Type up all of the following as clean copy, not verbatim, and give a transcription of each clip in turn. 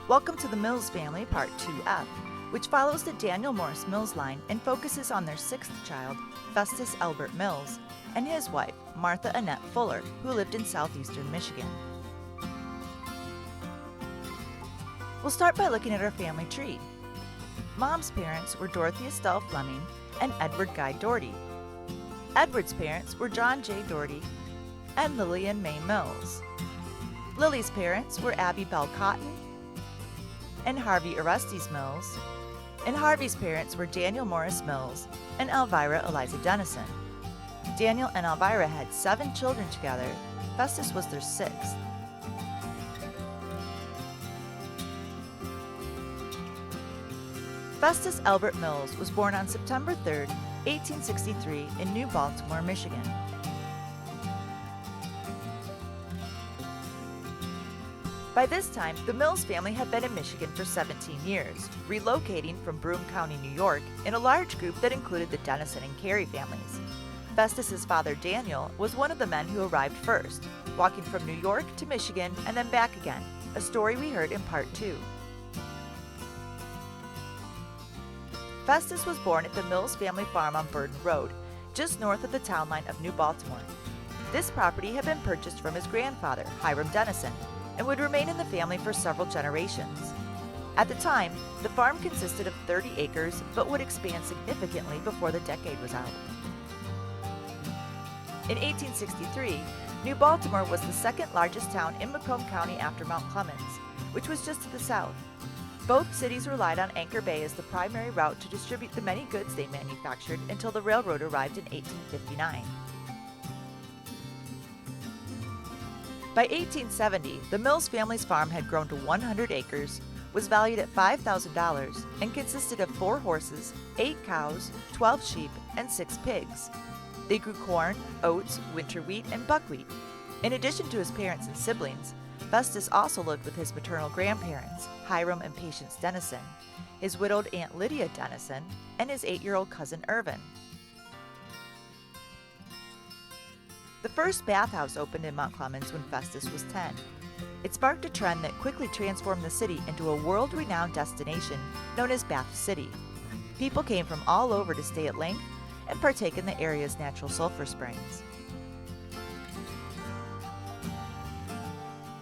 Welcome to the Mills Family Part 2F, which follows the Daniel Morris Mills line and focuses on their sixth child, Festus Elbert Mills, and his wife, Martha Annette Fuller, who lived in southeastern Michigan. We'll start by looking at our family tree. Mom's parents were Dorothy Estelle Fleming and Edward Guy Doherty. Edward's parents were John J. Doherty and Lillian May Mills. Lily's parents were Abby Bell Cotton and Harvey Orestes Mills, and Harvey's parents were Daniel Morris Mills and Elvira Eliza Denison. Daniel and Elvira had 7 children together. Festus was their 6th. Festus Elbert Mills was born on September 3, 1863 in New Baltimore, Michigan. By this time, the Mills family had been in Michigan for 17 years, relocating from Broome County, New York, in a large group that included the Denison and Carey families. Festus's father, Daniel, was one of the men who arrived first, walking from New York to Michigan and then back again, a story we heard in Part 2. Festus was born at the Mills family farm on Burden Road, just north of the town line of New Baltimore. This property had been purchased from his grandfather, Hiram Denison, and would remain in the family for several generations. At the time, the farm consisted of 30 acres, but would expand significantly before the decade was out. In 1863, New Baltimore was the second largest town in Macomb County after Mount Clemens, which was just to the south. Both cities relied on Anchor Bay as the primary route to distribute the many goods they manufactured until the railroad arrived in 1859. By 1870, the Mills family's farm had grown to 100 acres, was valued at $5,000, and consisted of 4 horses, 8 cows, 12 sheep, and 6 pigs. They grew corn, oats, winter wheat, and buckwheat. In addition to his parents and siblings, Festus also lived with his maternal grandparents, Hiram and Patience Denison, his widowed Aunt Lydia Denison, and his 8-year-old cousin Irvin. The first bathhouse opened in Mount Clemens when Festus was 10. It sparked a trend that quickly transformed the city into a world-renowned destination known as Bath City. People came from all over to stay at length and partake in the area's natural sulfur springs.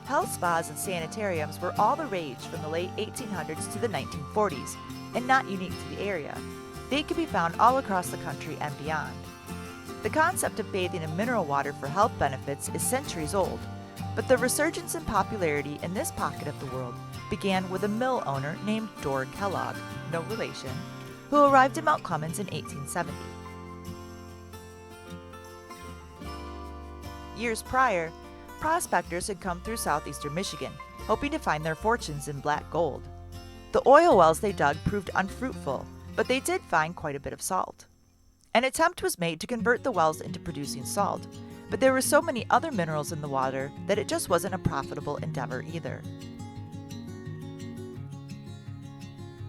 Health spas and sanitariums were all the rage from the late 1800s to the 1940s, and not unique to the area. They could be found all across the country and beyond. The concept of bathing in mineral water for health benefits is centuries old, but the resurgence in popularity in this pocket of the world began with a mill owner named Dorr Kellogg, no relation, who arrived in Mount Clemens in 1870. Years prior, prospectors had come through southeastern Michigan, hoping to find their fortunes in black gold. The oil wells they dug proved unfruitful, but they did find quite a bit of salt. An attempt was made to convert the wells into producing salt, but there were so many other minerals in the water that it just wasn't a profitable endeavor either.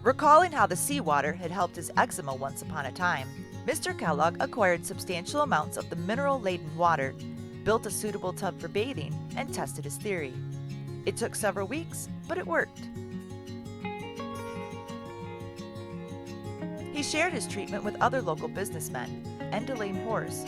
Recalling how the seawater had helped his eczema once upon a time, Mr. Kellogg acquired substantial amounts of the mineral-laden water, built a suitable tub for bathing, and tested his theory. It took several weeks, but it worked. He shared his treatment with other local businessmen and a lame horse,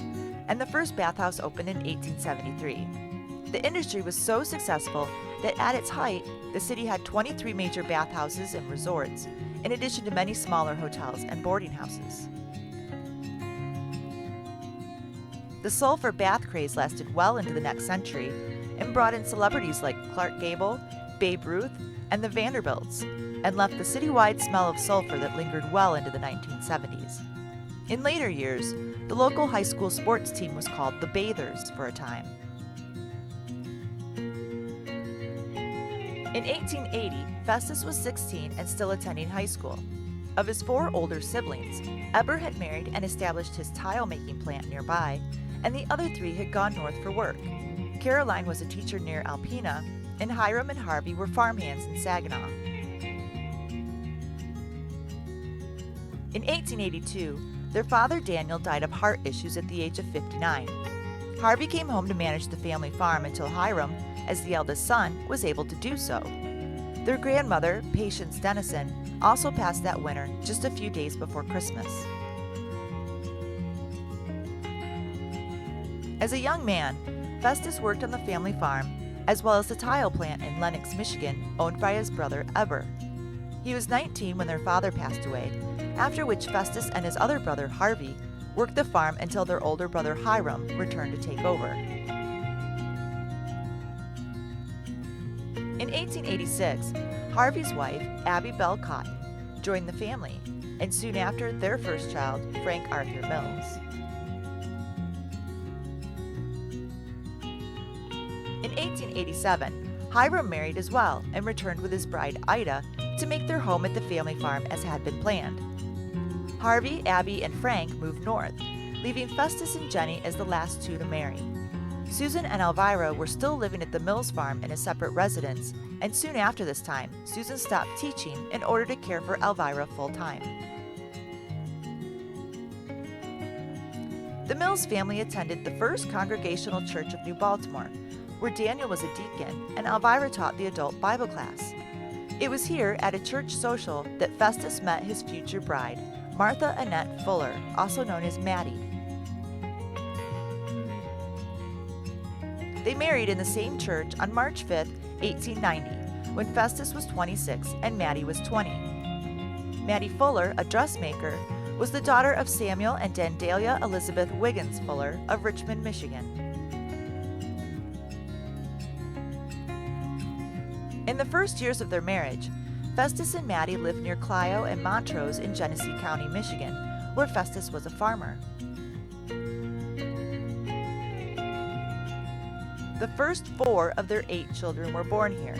and the first bathhouse opened in 1873. The industry was so successful that at its height, the city had 23 major bathhouses and resorts, in addition to many smaller hotels and boarding houses. The sulfur bath craze lasted well into the next century and brought in celebrities like Clark Gable, Babe Ruth, and the Vanderbilts, and left the citywide smell of sulfur that lingered well into the 1970s. In later years, the local high school sports team was called the Bathers for a time. In 1880, Festus was 16 and still attending high school. Of his 4 older siblings, Eber had married and established his tile-making plant nearby, and the other 3 had gone north for work. Caroline was a teacher near Alpena, and Hiram and Harvey were farmhands in Saginaw. In 1882, their father Daniel died of heart issues at the age of 59. Harvey came home to manage the family farm until Hiram, as the eldest son, was able to do so. Their grandmother, Patience Denison, also passed that winter just a few days before Christmas. As a young man, Festus worked on the family farm as well as the tile plant in Lenox, Michigan, owned by his brother Eber. He was 19 when their father passed away, after which Festus and his other brother Harvey worked the farm until their older brother Hiram returned to take over. In 1886, Harvey's wife, Abby Bell Cotton, joined the family, and soon after, their first child, Frank Arthur Mills. In 1887, Hiram married as well and returned with his bride Ida to make their home at the family farm as had been planned. Harvey, Abby, and Frank moved north, leaving Festus and Jenny as the last two to marry. Susan and Elvira were still living at the Mills farm in a separate residence, and soon after this time, Susan stopped teaching in order to care for Elvira full-time. The Mills family attended the First Congregational Church of New Baltimore, where Daniel was a deacon and Elvira taught the adult Bible class. It was here at a church social that Festus met his future bride, Martha Annette Fuller, also known as Maddie. They married in the same church on March 5, 1890, when Festus was 26 and Maddie was 20. Maddie Fuller, a dressmaker, was the daughter of Samuel and Dandalia Elizabeth Wiggins Fuller of Richmond, Michigan. In the first years of their marriage, Festus and Maddie lived near Clio and Montrose in Genesee County, Michigan, where Festus was a farmer. The first 4 of their 8 children were born here: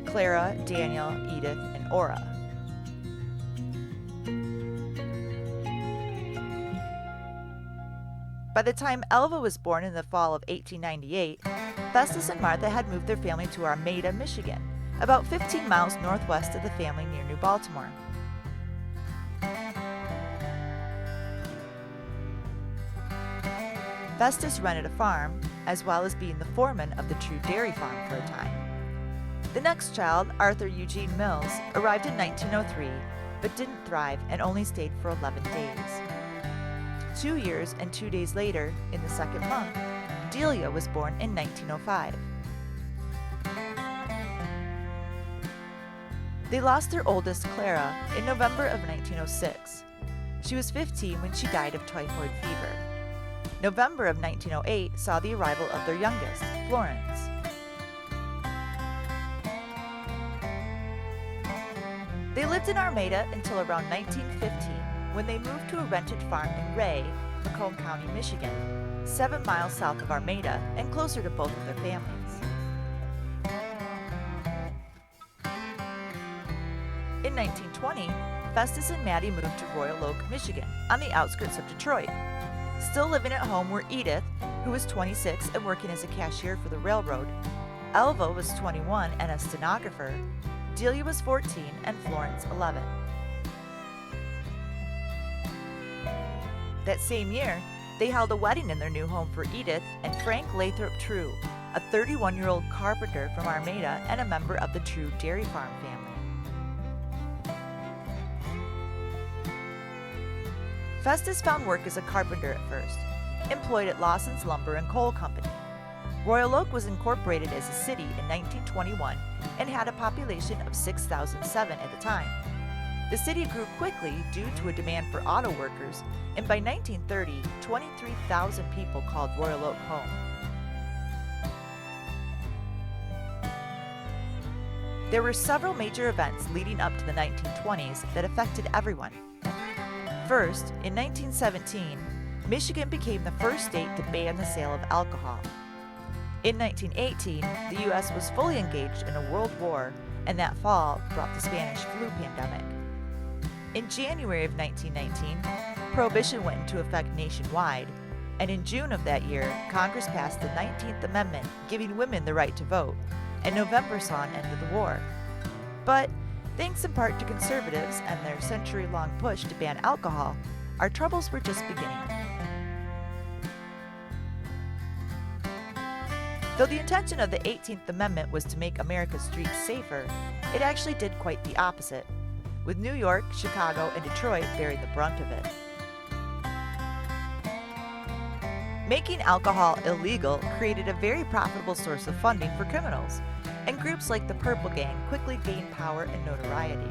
Clara, Daniel, Edith, and Ora. By the time Elva was born in the fall of 1898, Festus and Martha had moved their family to Armada, Michigan, about 15 miles northwest of the family near New Baltimore. Festus rented a farm, as well as being the foreman of the True Dairy Farm for a time. The next child, Arthur Eugene Mills, arrived in 1903, but didn't thrive and only stayed for 11 days. 2 years and 2 days later, in the second month, Delia was born in 1905. They lost their oldest, Clara, in November of 1906. She was 15 when she died of typhoid fever. November of 1908 saw the arrival of their youngest, Florence. They lived in Armada until around 1915, when they moved to a rented farm in Ray, Macomb County, Michigan, 7 miles south of Armada and closer to both of their families. In 1920, Festus and Maddie moved to Royal Oak, Michigan, on the outskirts of Detroit. Still living at home were Edith, who was 26 and working as a cashier for the railroad. Elva was 21 and a stenographer. Delia was 14 and Florence 11. That same year, they held a wedding in their new home for Edith and Frank Lathrop True, a 31-year-old carpenter from Armada and a member of the True Dairy Farm family. Festus found work as a carpenter at first, employed at Lawson's Lumber and Coal Company. Royal Oak was incorporated as a city in 1921 and had a population of 6,007 at the time. The city grew quickly due to a demand for auto workers, and by 1930, 23,000 people called Royal Oak home. There were several major events leading up to the 1920s that affected everyone. First, in 1917, Michigan became the first state to ban the sale of alcohol. In 1918, the U.S. was fully engaged in a world war, and that fall brought the Spanish flu pandemic. In January of 1919, Prohibition went into effect nationwide, and in June of that year, Congress passed the 19th Amendment giving women the right to vote, and November saw an end to the war. But, thanks in part to conservatives and their century-long push to ban alcohol, our troubles were just beginning. Though the intention of the 18th Amendment was to make America's streets safer, it actually did quite the opposite, with New York, Chicago, and Detroit bearing the brunt of it. Making alcohol illegal created a very profitable source of funding for criminals, and groups like the Purple Gang quickly gained power and notoriety.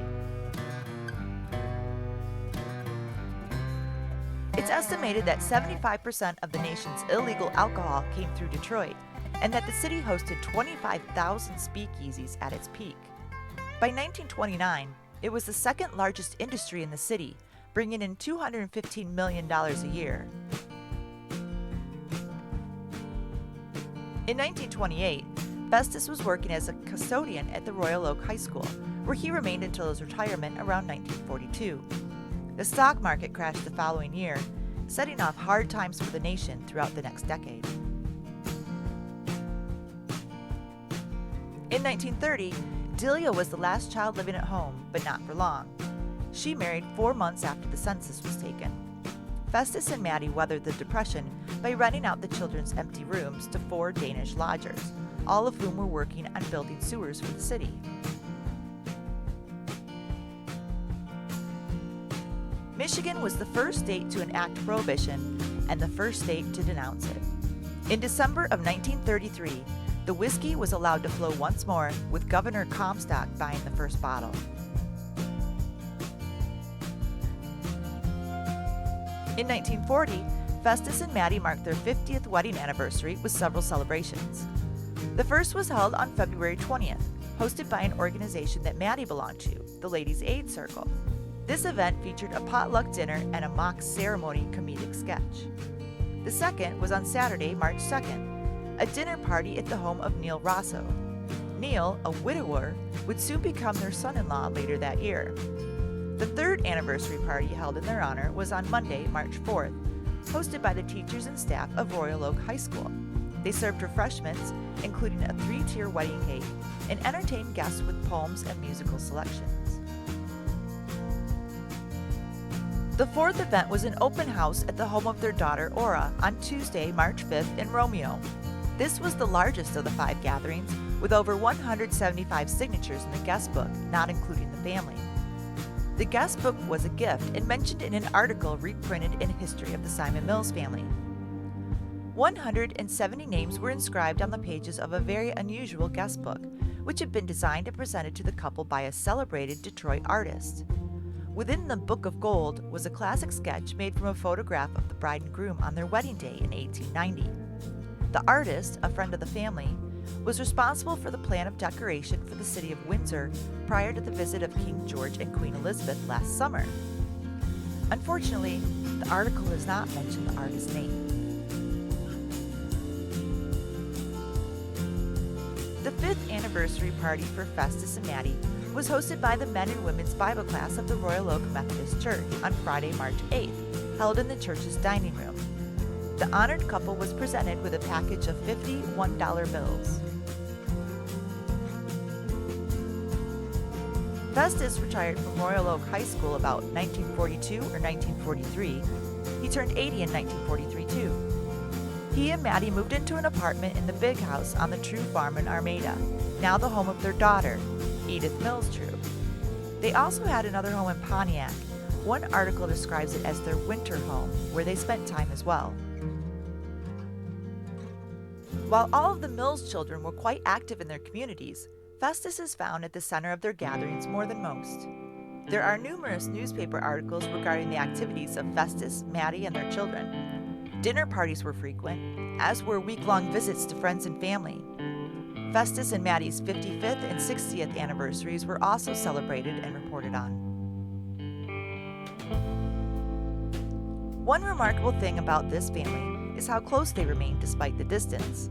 It's estimated that 75% of the nation's illegal alcohol came through Detroit, and that the city hosted 25,000 speakeasies at its peak. By 1929, it was the second largest industry in the city, bringing in $215 million a year. In 1928, Festus was working as a custodian at the Royal Oak High School, where he remained until his retirement around 1942. The stock market crashed the following year, setting off hard times for the nation throughout the next decade. In 1930, Delia was the last child living at home, but not for long. She married 4 months after the census was taken. Festus and Maddie weathered the Depression by renting out the children's empty rooms to 4 Danish lodgers, all of whom were working on building sewers for the city. Michigan was the first state to enact prohibition and the first state to denounce it. In December of 1933, the whiskey was allowed to flow once more, with Governor Comstock buying the first bottle. In 1940, Festus and Maddie marked their 50th wedding anniversary with several celebrations. The first was held on February 20th, hosted by an organization that Maddie belonged to, the Ladies' Aid Circle. This event featured a potluck dinner and a mock ceremony comedic sketch. The second was on Saturday, March 2nd, a dinner party at the home of Neil Rosso. Neil, a widower, would soon become their son-in-law later that year. The third anniversary party held in their honor was on Monday, March 4th, hosted by the teachers and staff of Royal Oak High School. They served refreshments, including a 3-tier wedding cake, and entertained guests with poems and musical selections. The fourth event was an open house at the home of their daughter, Aura, on Tuesday, March 5th in Romeo. This was the largest of the 5 gatherings, with over 175 signatures in the guest book, not including the family. The guest book was a gift and mentioned in an article reprinted in History of the Simon Mills family. 170 names were inscribed on the pages of a very unusual guest book, which had been designed and presented to the couple by a celebrated Detroit artist. Within the Book of Gold was a classic sketch made from a photograph of the bride and groom on their wedding day in 1890. The artist, a friend of the family, was responsible for the plan of decoration for the city of Windsor prior to the visit of King George and Queen Elizabeth last summer. Unfortunately, the article does not mention the artist's name. The 5th anniversary party for Festus and Maddie was hosted by the Men and Women's Bible class of the Royal Oak Methodist Church on Friday, March 8th, held in the church's dining room. The honored couple was presented with a package of 50 $1 bills. Festus retired from Royal Oak High School about 1942 or 1943. He turned 80 in 1943 too. He and Maddie moved into an apartment in the Big House on the True Farm in Armada, now the home of their daughter, Edith Mills True. They also had another home in Pontiac. One article describes it as their winter home, where they spent time as well. While all of the Mills children were quite active in their communities, Festus is found at the center of their gatherings more than most. There are numerous newspaper articles regarding the activities of Festus, Maddie, and their children. Dinner parties were frequent, as were week-long visits to friends and family. Festus and Maddie's 55th and 60th anniversaries were also celebrated and reported on. One remarkable thing about this family is how close they remained despite the distance.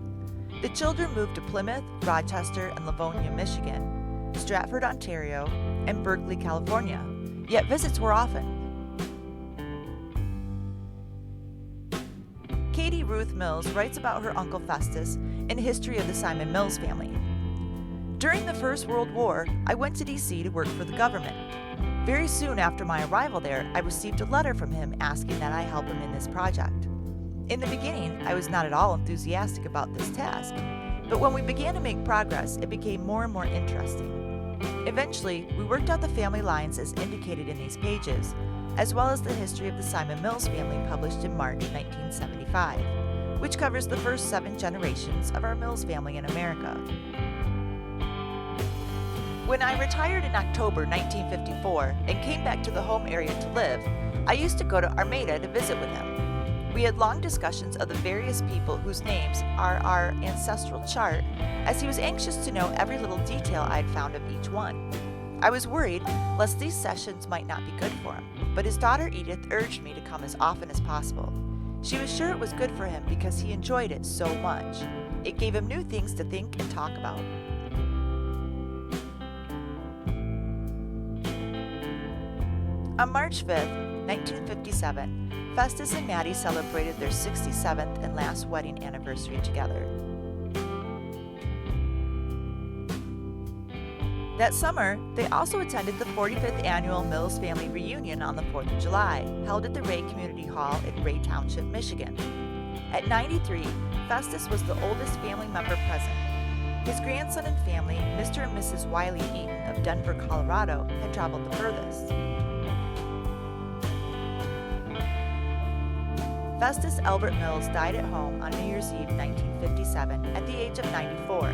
The children moved to Plymouth, Rochester, and Livonia, Michigan, Stratford, Ontario, and Berkeley, California, yet visits were often. Katie Ruth Mills writes about her Uncle Festus in History of the Simon Mills family. During the First World War, I went to D.C. to work for the government. Very soon after my arrival there, I received a letter from him asking that I help him in this project. In the beginning, I was not at all enthusiastic about this task. But when we began to make progress, it became more and more interesting. Eventually, we worked out the family lines as indicated in these pages, as well as the history of the Simon Mills family published in March 1975, which covers the first 7 generations of our Mills family in America. When I retired in October 1954 and came back to the home area to live, I used to go to Armada to visit with him. We had long discussions of the various people whose names are our ancestral chart, as he was anxious to know every little detail I had found of each one. I was worried lest these sessions might not be good for him, but his daughter Edith urged me to come as often as possible. She was sure it was good for him because he enjoyed it so much. It gave him new things to think and talk about. On March 5th, 1957, Festus and Maddie celebrated their 67th and last wedding anniversary together. That summer, they also attended the 45th annual Mills Family Reunion on the 4th of July, held at the Ray Community Hall in Ray Township, Michigan. At 93, Festus was the oldest family member present. His grandson and family, Mr. and Mrs. Wiley Eaton of Denver, Colorado, had traveled the furthest. Festus Elbert Mills died at home on New Year's Eve 1957 at the age of 94.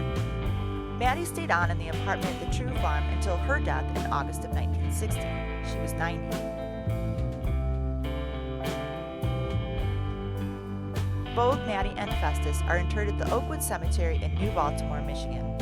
Maddie stayed on in the apartment at the True Farm until her death in August of 1960. She was 90. Both Maddie and Festus are interred at the Oakwood Cemetery in New Baltimore, Michigan.